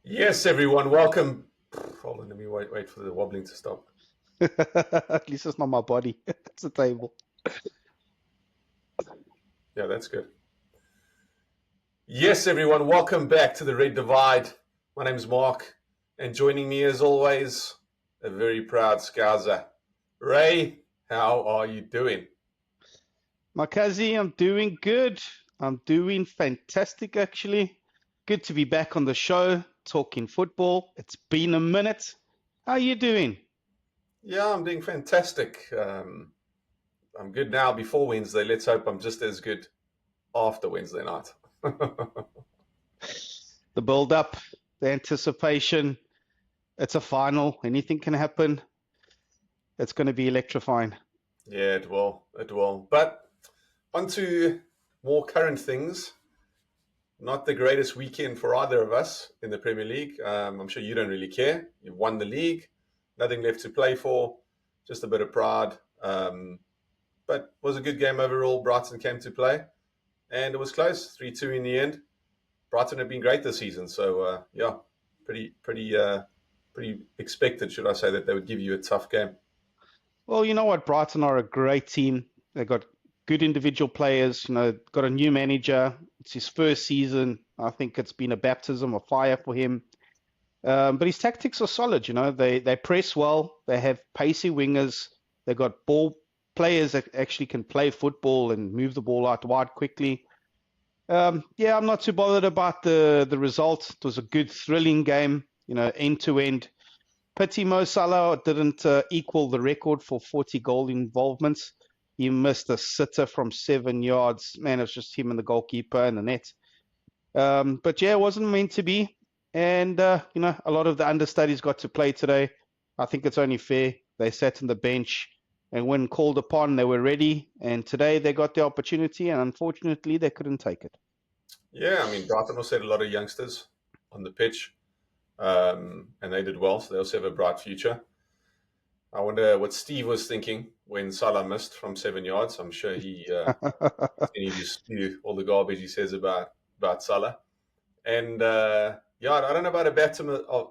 Yes, everyone, welcome. Hold on, let me wait for the wobbling to stop. At least it's not my body. It's a table. Yeah, that's good. Yes, everyone, welcome back to the Red Divide. My name's Mark, and joining me as always, a very proud Scouser. Ray, how are you doing? Makazi, I'm doing good. I'm doing fantastic, actually. Good to be back on the show, talking football. It's been a minute. How are you doing? Yeah, I'm doing fantastic. I'm good now before Wednesday. Let's hope I'm just as good after Wednesday night. The build up, the anticipation. It's a final. Anything can happen. It's going to be electrifying. Yeah, it will. It will. But on to more current things. Not the greatest weekend for either of us in the Premier League. I'm sure you don't really care. You've won the league, nothing left to play for, just a bit of pride. But it was a good game overall. Brighton came to play, and it was close, 3-2 in the end. Brighton have been great this season, so yeah, pretty expected, should I say, that they would give you a tough game. Well, you know what? Brighton are a great team. They've got good individual players. Got a new manager. It's his first season. I think it's been a baptism of fire for him. But his tactics are solid. They press well. They have pacey wingers. They've got ball players that actually can play football and move the ball out wide quickly. Yeah, I'm not too bothered about the result. It was a good, thrilling game. End to end. Pity Mo Salah didn't equal the record for 40 goal involvements. He missed a sitter from 7 yards. Man, it's just him and the goalkeeper and the net. But yeah, it wasn't meant to be. And, a lot of the understudies got to play today. I think it's only fair. They sat on the bench, and when called upon, they were ready. And today they got the opportunity, and unfortunately, they couldn't take it. Yeah, I mean, Brighton also had a lot of youngsters on the pitch, and they did well, so they also have a bright future. I wonder what Steve was thinking when Salah missed from 7 yards. I'm sure he just spew all the garbage he says about Salah. And yeah, I don't know about a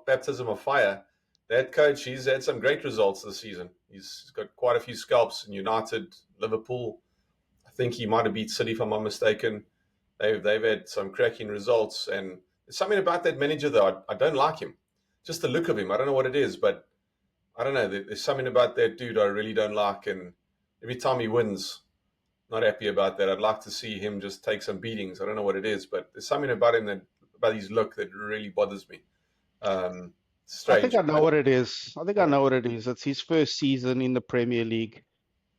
baptism of fire. That coach, he's had some great results this season. He's got quite a few scalps in United, Liverpool. I think he might have beat City, if I'm not mistaken. They've had some cracking results, and there's something about that manager though. I don't like him. Just the look of him. I don't know what it is, but I don't know. There's something about that dude I really don't like, and every time he wins, not happy about that. I'd like to see him just take some beatings. I don't know what it is, but there's something about him about his look that really bothers me. I think Strange. I know what it is. I think I know what it is. It's his first season in the Premier League.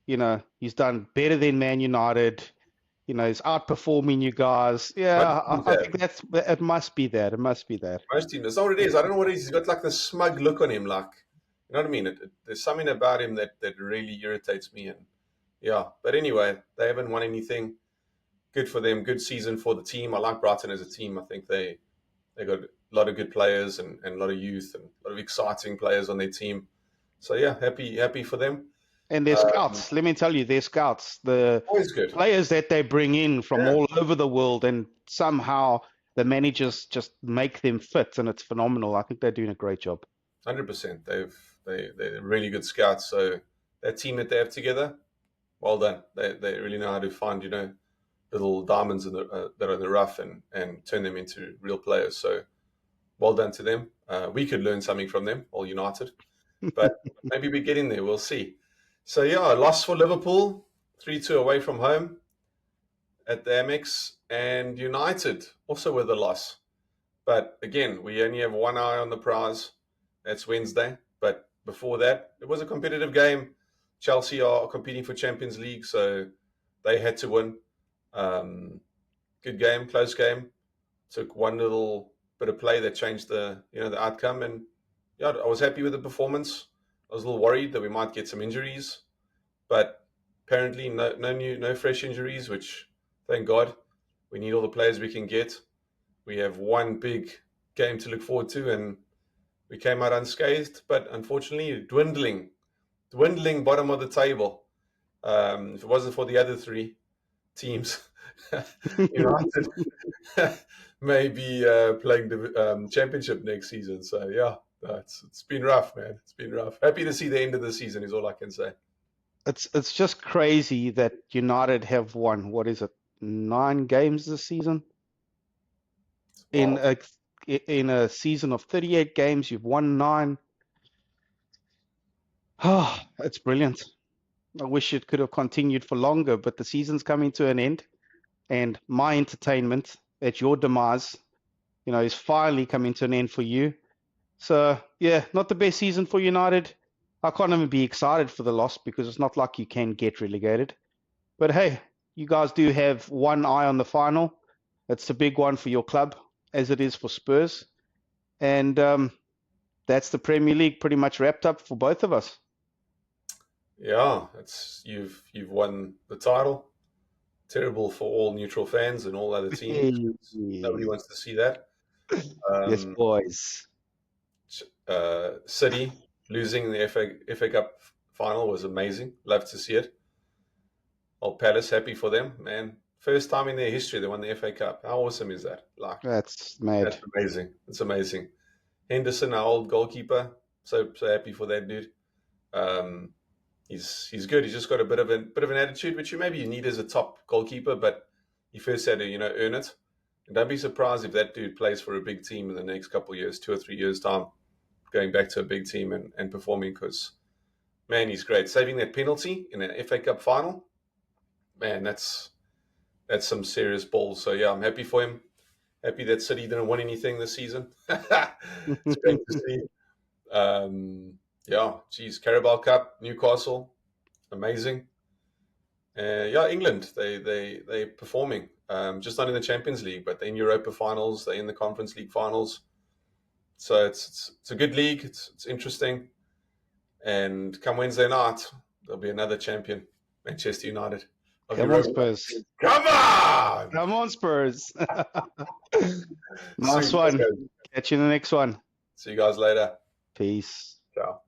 He's done better than Man United. He's outperforming you guys. Yeah, Most teams I have. think it must be that. It must be that. Most teams. That's not what it is. I don't know what it is. He's got like this smug look on him. Like, you know what I mean? There's something about him that really irritates me. And yeah, but anyway, they haven't won anything. Good for them. Good season for the team. I like Brighton as a team. I think they got a lot of good players and a lot of youth and a lot of exciting players on their team. So yeah, happy for them. And their scouts, let me tell you, their scouts, the Always good. players that they bring in from Yeah, all over the world, and somehow the managers just make them fit, and it's phenomenal. I think they're doing a great job. 100%. They're really good scouts. So that team that they have together, well done. They really know how to find little diamonds that are in the rough and turn them into real players. So well done to them. We could learn something from them, all United, but maybe we get in there. We'll see. So yeah, loss for Liverpool, 3-2 away from home at the Amex, and United also with a loss. But again, we only have one eye on the prize. That's Wednesday. But before that, it was a competitive game. Chelsea are competing for Champions League, so they had to win. Um, Good game, close game. Took one little bit of play that changed the outcome, and yeah, I was happy with the performance. I was a little worried that we might get some injuries, but apparently no fresh injuries, which thank God. We need all the players we can get. We have one big game to look forward to, and we came out unscathed, but unfortunately dwindling bottom of the table. If it wasn't for the other three teams, United maybe playing the championship next season. So yeah, it's been rough, man. It's been rough. Happy to see the end of the season is all I can say. It's just crazy that United have won, what is it, 9 games this season? In Wow. a season of 38 games, you've won 9. Oh, it's brilliant. I wish it could have continued for longer, but the season's coming to an end, and my entertainment at your demise, is finally coming to an end for you. So, yeah, not the best season for United. I can't even be excited for the loss because it's not like you can get relegated. But hey, you guys do have one eye on the final. It's a big one for your club, as it is for Spurs. And that's the Premier League pretty much wrapped up for both of us. Yeah, it's you've won the title. Terrible for all neutral fans and all other teams. Nobody wants to see that. Yes, Um, boys. City losing the FA Cup final was amazing. Love to see it. Old Palace, happy for them, man. First time in their history they won the FA Cup. How awesome is that? Like, That's mad. that's amazing. It's amazing. Henderson, our old goalkeeper, so happy for that dude. Um, he's good. He's just got a bit of an attitude, which you need as a top goalkeeper, but he first had to earn it. And don't be surprised if that dude plays for a big team in the next couple of years, 2 or 3 years time, going back to a big team and performing. Because man, he's great. Saving that penalty in an FA Cup final, man, that's some serious balls. So yeah, I'm happy for him. Happy that City didn't win anything this season. It's great to see. Yeah, geez, Carabao Cup, Newcastle, amazing. Yeah, England, they're performing. Just not in the Champions League, but they're in Europa finals, they're in the Conference League finals. So it's a good league. It's interesting. And come Wednesday night, there'll be another champion, Manchester United. Come on, Spurs. Come on! Come on, Spurs. Nice Sweet. one. Catch you in the next one. See you guys later. Peace. Ciao.